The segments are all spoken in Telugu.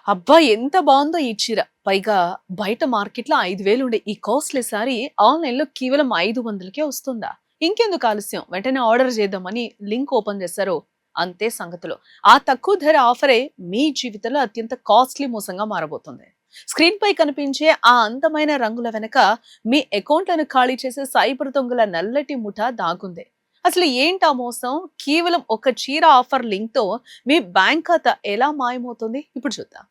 అబ్బా! ఎంత బావుందో ఈ చీర. పైగా బయట మార్కెట్‌లో 5,000 ఉండే ఈ కాస్ట్‌లీ సారీ ఆన్‌లైన్‌లో కేవలం 500కే వస్తుందా? ఇంకెందుకు ఆలస్యం? వెంటనే ఆర్డర్ చేద్దామని లింక్ ఓపెన్ చేశారు. అంతే సంగతులు. ఆ తక్కువ ధర ఆఫరే మీ జీవితంలో అత్యంత కాస్ట్‌లీ మోసంగా మారబోతుంది. స్క్రీన్‌పై కనిపించే ఆ అందమైన రంగుల వెనక మీ అకౌంట్‌లను ఖాళీ చేసే సైబర్ దొంగల నల్లటి ముఠ దాగుంది. అసలు ఏంటా మోసం? కేవలం ఒక చీర ఆఫర్ లింక్‌తో మీ బ్యాంక్ ఖాతా ఎలా మాయమవుతుంది? ఇప్పుడు చూద్దాం.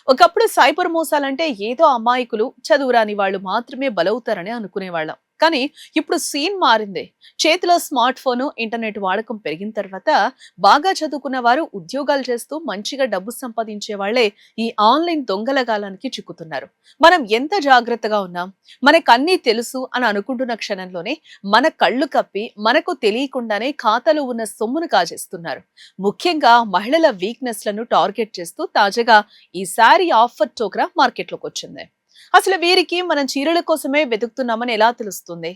ఒకప్పుడు సైబర్ మోసాలంటే ఏదో అమాయకులు, చదువురాని వాళ్ళు మాత్రమే బలవుతారని అనుకునేవాళ్ళం. కానీ ఇప్పుడు సీన్ మారింది. చేతిలో స్మార్ట్ ఫోను, ఇంటర్నెట్ వాడకం పెరిగిన తర్వాత బాగా చదువుకున్న వారు ఉద్యోగాలు చేస్తూ మంచిగా డబ్బు సంపాదించే వాళ్ళే ఈ ఆన్లైన్ దొంగల గాలానికి చిక్కుతున్నారు. మనం ఎంత జాగ్రత్తగా ఉన్నాం, మనకన్నీ తెలుసు అని అనుకుంటున్న క్షణంలోనే మన కళ్ళు కప్పి మనకు తెలియకుండానే ఖాతాలో ఉన్న సొమ్మును కాజేస్తున్నారు. ముఖ్యంగా మహిళల వీక్నెస్లను టార్గెట్ చేస్తూ తాజాగా ఈ శారీ ఆఫర్ టోక్రా మార్కెట్లోకి వచ్చింది. అసలు వీరికి మనం చీరల కోసమే వెతుకుతున్నామని ఎలా తెలుస్తుంది?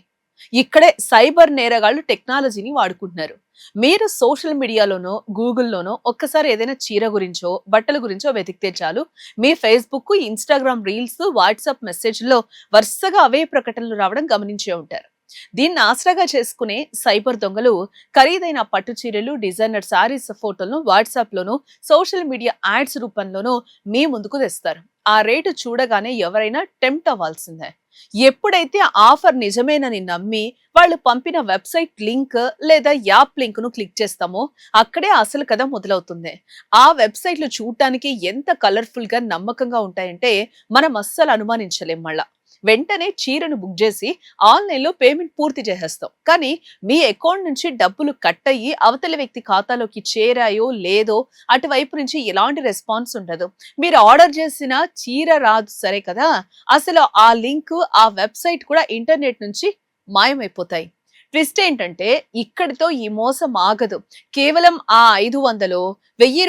ఇక్కడే సైబర్ నేరగాళ్లు టెక్నాలజీని వాడుకుంటున్నారు. మీరు సోషల్ మీడియాలోనో గూగుల్లోనో ఒక్కసారి ఏదైనా చీర గురించో బట్టల గురించో వెతికితే చాలు, మీ ఫేస్బుక్, ఇన్స్టాగ్రామ్ రీల్స్, వాట్సాప్ మెసేజ్లో వరుసగా అవే ప్రకటనలు రావడం గమనించే ఉంటారు. దీన్ని ఆసరాగా చేసుకునే సైబర్ దొంగలు ఖరీదైన పట్టు చీరలు, డిజైనర్ శారీస్ ఫోటోలను వాట్సాప్ లోను, సోషల్ మీడియా యాడ్స్ రూపంలోనూ మీ ముందుకు తెస్తారు. ఆ రేటు చూడగానే ఎవరైనా టెంప్ట్ అవ్వాల్సిందే. ఎప్పుడైతే ఆఫర్ నిజమేనని నమ్మి వాళ్ళు పంపిన వెబ్సైట్ లింక్ లేదా యాప్ లింక్ ను క్లిక్ చేస్తామో అక్కడే అసలు కథ మొదలవుతుంది. ఆ వెబ్సైట్లు చూడటానికి ఎంత కలర్ఫుల్ గా నమ్మకంగా ఉంటాయంటే మనం అస్సలు అనుమానించలేం. మళ్ళా వెంటనే చీరను బుక్ చేసి ఆన్లైన్ లో పేమెంట్ పూర్తి చేసేస్తాం. కానీ మీ అకౌంట్ నుంచి డబ్బులు కట్ అయ్యి అవతలి వ్యక్తి ఖాతాలోకి చేరాయో లేదో అటువైపు నుంచి ఎలాంటి రెస్పాన్స్ ఉండదు. మీరు ఆర్డర్ చేసిన చీర రాదు సరే కదా, అసలు ఆ లింక్, ఆ వెబ్సైట్ కూడా ఇంటర్నెట్ నుంచి మాయమైపోతాయి. ట్విస్ట్ ఏంటంటే ఇక్కడితో ఈ మోసం ఆగదు. కేవలం ఆ 500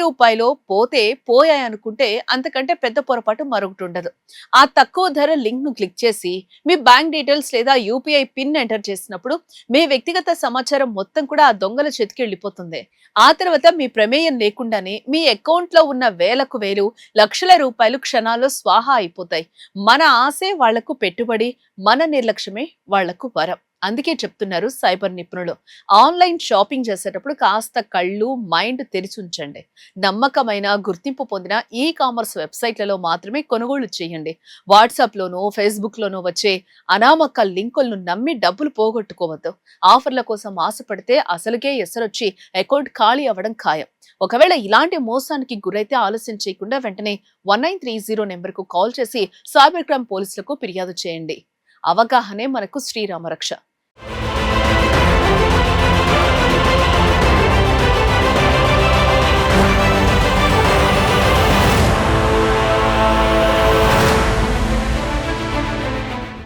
రూపాయలు పోతే పోయాయనుకుంటే అంతకంటే పెద్ద పొరపాటు మరొకటి ఉండదు. ఆ తక్కువ ధర లింక్ ను క్లిక్ చేసి మీ బ్యాంక్ డీటెయిల్స్ లేదా యూపీఐ పిన్ ఎంటర్ చేసినప్పుడు మీ వ్యక్తిగత సమాచారం మొత్తం కూడా ఆ దొంగల చేతికి వెళ్ళిపోతుంది. ఆ తర్వాత మీ ప్రమేయం లేకుండానే మీ అకౌంట్ లో ఉన్న వేలకు వేలు, లక్షల రూపాయలు క్షణాల్లో స్వాహా అయిపోతాయి. మన ఆశే వాళ్లకు పెట్టుబడి, మన నిర్లక్ష్యమే వాళ్లకు వరం. అందుకే చెప్తున్నారు సైబర్ నిపుణులు, ఆన్లైన్ షాపింగ్ చేసేటప్పుడు కాస్త కళ్ళు, మైండ్ తెరిచి ఉంచండి. నమ్మకమైన, గుర్తింపు పొందిన ఈ కామర్స్ వెబ్సైట్లలో మాత్రమే కొనుగోళ్లు చేయండి. వాట్సాప్ లోనో ఫేస్బుక్ లోనో వచ్చే అనామక లింకులను నమ్మి డబ్బులు పోగొట్టుకోవద్దు. ఆఫర్ల కోసం ఆశపడితే అసలుకే ఎసరొచ్చి అకౌంట్ ఖాళీ అవ్వడం ఖాయం. ఒకవేళ ఇలాంటి మోసానికి గురైతే ఆలస్యం చేయకుండా వెంటనే 1930 నెంబర్కు కాల్ చేసి సైబర్ క్రైమ్ పోలీసులకు ఫిర్యాదు చేయండి. అవగాహనే మనకు శ్రీరామ రక్ష.